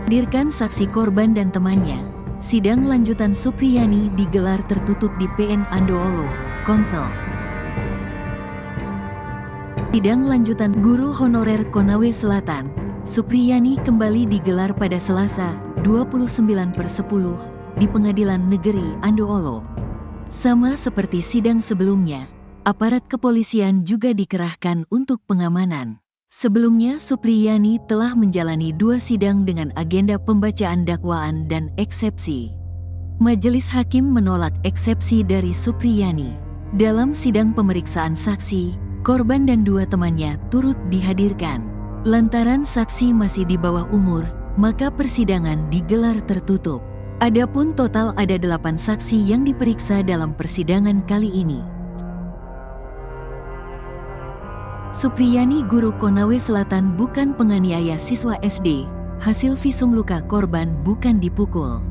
Hadirkan saksi korban dan temannya. Sidang lanjutan Supriyani digelar tertutup di PN Andoholo, Konsel. Sidang lanjutan Guru Honorer Konawe Selatan, Supriyani kembali digelar pada Selasa, 29/10, di Pengadilan Negeri Andoholo. Sama seperti sidang sebelumnya, aparat kepolisian juga dikerahkan untuk pengamanan. Sebelumnya Supriyani telah menjalani 2 sidang dengan agenda pembacaan dakwaan dan eksepsi. Majelis Hakim menolak eksepsi dari Supriyani. Dalam sidang pemeriksaan saksi, korban dan 2 temannya turut dihadirkan. Lantaran saksi masih di bawah umur, maka persidangan digelar tertutup. Adapun total ada 8 saksi yang diperiksa dalam persidangan kali ini. Supriyani, guru Konawe Selatan, bukan penganiaya siswa SD. Hasil visum luka korban bukan dipukul.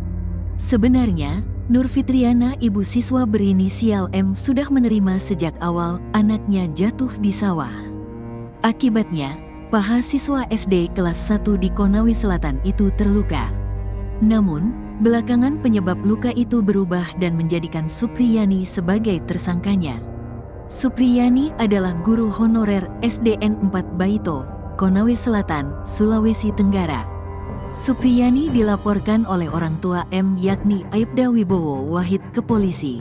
Sebenarnya, Nur Fitriana, ibu siswa berinisial M, sudah menerima sejak awal anaknya jatuh di sawah. Akibatnya, paha siswa SD kelas 1 di Konawe Selatan itu terluka. Namun, belakangan penyebab luka itu berubah dan menjadikan Supriyani sebagai tersangkanya. Supriyani adalah guru honorer SDN 4 Baito, Konawe Selatan, Sulawesi Tenggara. Supriyani dilaporkan oleh orang tua M, yakni Aibda Wibowo Wahid, ke polisi.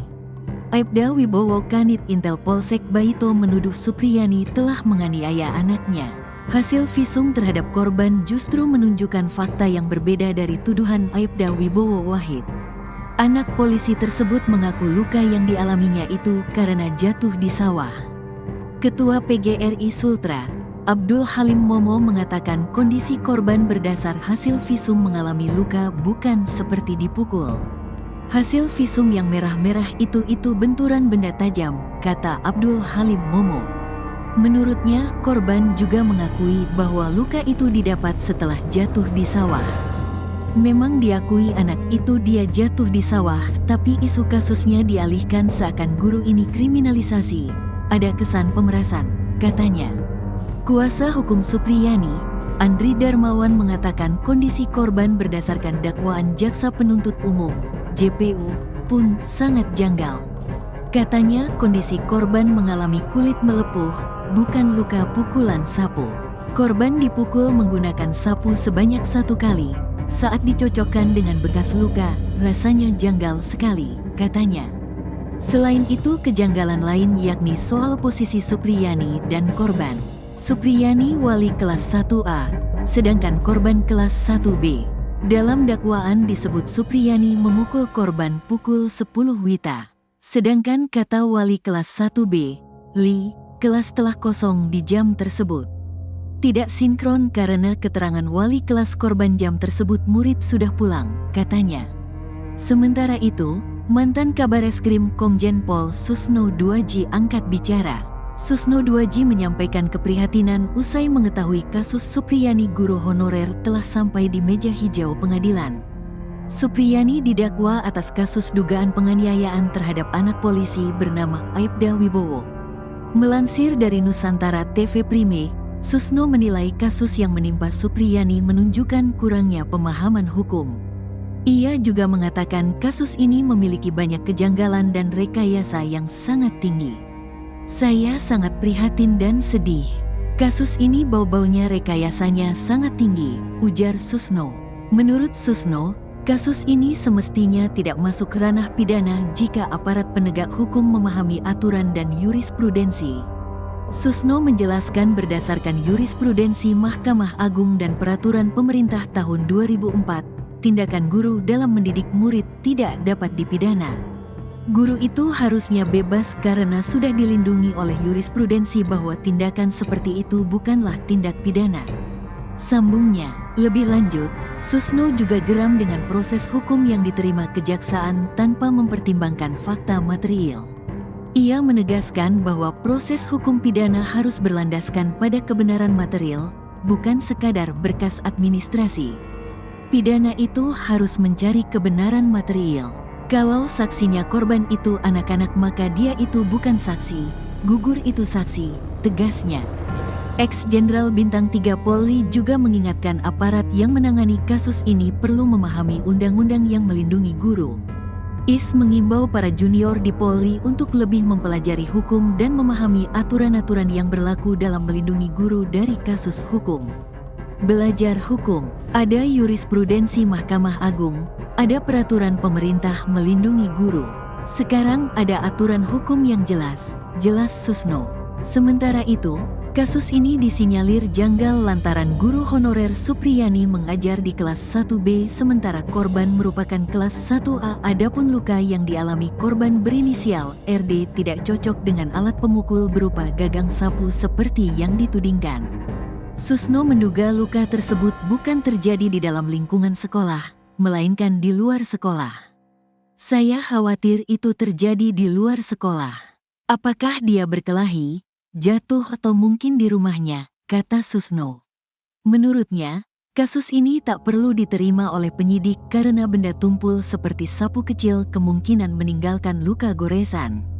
Aibda Wibowo Kanit Intel Polsek Baito menuduh Supriyani telah menganiaya anaknya. Hasil visum terhadap korban justru menunjukkan fakta yang berbeda dari tuduhan Aibda Wibowo Wahid. Anak polisi tersebut mengaku luka yang dialaminya itu karena jatuh di sawah. Ketua PGRI Sultra, Abdul Halim Momo, mengatakan kondisi korban berdasar hasil visum mengalami luka bukan seperti dipukul. Hasil visum yang merah-merah itu benturan benda tajam, kata Abdul Halim Momo. Menurutnya, korban juga mengakui bahwa luka itu didapat setelah jatuh di sawah. Memang diakui anak itu dia jatuh di sawah, tapi isu kasusnya dialihkan seakan guru ini kriminalisasi. Ada kesan pemerasan, katanya. Kuasa hukum Supriyani, Andri Darmawan, mengatakan kondisi korban berdasarkan dakwaan Jaksa Penuntut Umum, JPU, pun sangat janggal. Katanya kondisi korban mengalami kulit melepuh, bukan luka pukulan sapu. Korban dipukul menggunakan sapu sebanyak 1 kali. Saat dicocokkan dengan bekas luka, rasanya janggal sekali, katanya. Selain itu, kejanggalan lain yakni soal posisi Supriyani dan korban. Supriyani wali kelas 1A, sedangkan korban kelas 1B. Dalam dakwaan disebut Supriyani memukul korban pukul 10 wita. Sedangkan kata wali kelas 1B, Li, kelas telah kosong di jam tersebut. Tidak sinkron karena keterangan wali kelas korban jam tersebut murid sudah pulang, katanya. Sementara itu, mantan Kabareskrim Komjen Pol Susno Duaji angkat bicara. Susno Duaji menyampaikan keprihatinan usai mengetahui kasus Supriyani, guru honorer, telah sampai di meja hijau pengadilan. Supriyani didakwa atas kasus dugaan penganiayaan terhadap anak polisi bernama Aibda Wibowo. Melansir dari Nusantara TV Prime, Susno menilai kasus yang menimpa Supriyani menunjukkan kurangnya pemahaman hukum. Ia juga mengatakan kasus ini memiliki banyak kejanggalan dan rekayasa yang sangat tinggi. Saya sangat prihatin dan sedih. Kasus ini bau-baunya rekayasanya sangat tinggi, ujar Susno. Menurut Susno, kasus ini semestinya tidak masuk ranah pidana jika aparat penegak hukum memahami aturan dan jurisprudensi. Susno menjelaskan berdasarkan jurisprudensi Mahkamah Agung dan peraturan pemerintah tahun 2004, tindakan guru dalam mendidik murid tidak dapat dipidana. Guru itu harusnya bebas karena sudah dilindungi oleh jurisprudensi bahwa tindakan seperti itu bukanlah tindak pidana. Sambungnya, lebih lanjut, Susno juga geram dengan proses hukum yang diterima kejaksaan tanpa mempertimbangkan fakta material. Ia menegaskan bahwa proses hukum pidana harus berlandaskan pada kebenaran material, bukan sekadar berkas administrasi. Pidana itu harus mencari kebenaran material. Kalau saksinya korban itu anak-anak, maka dia itu bukan saksi, gugur itu saksi, tegasnya. Ex-Jenderal Bintang 3 Polri juga mengingatkan aparat yang menangani kasus ini perlu memahami undang-undang yang melindungi guru. Is mengimbau para junior di Polri untuk lebih mempelajari hukum dan memahami aturan-aturan yang berlaku dalam melindungi guru dari kasus hukum. Belajar hukum, ada jurisprudensi Mahkamah Agung, ada peraturan pemerintah melindungi guru. Sekarang ada aturan hukum yang jelas Susno. Sementara itu, kasus ini disinyalir janggal lantaran guru honorer Supriyani mengajar di kelas 1B sementara korban merupakan kelas 1A. Adapun luka yang dialami korban berinisial RD tidak cocok dengan alat pemukul berupa gagang sapu seperti yang ditudingkan. Susno menduga luka tersebut bukan terjadi di dalam lingkungan sekolah, melainkan di luar sekolah. Saya khawatir itu terjadi di luar sekolah. Apakah dia berkelahi, jatuh atau mungkin di rumahnya, kata Susno. Menurutnya, kasus ini tak perlu diterima oleh penyidik karena benda tumpul seperti sapu kecil kemungkinan meninggalkan luka goresan.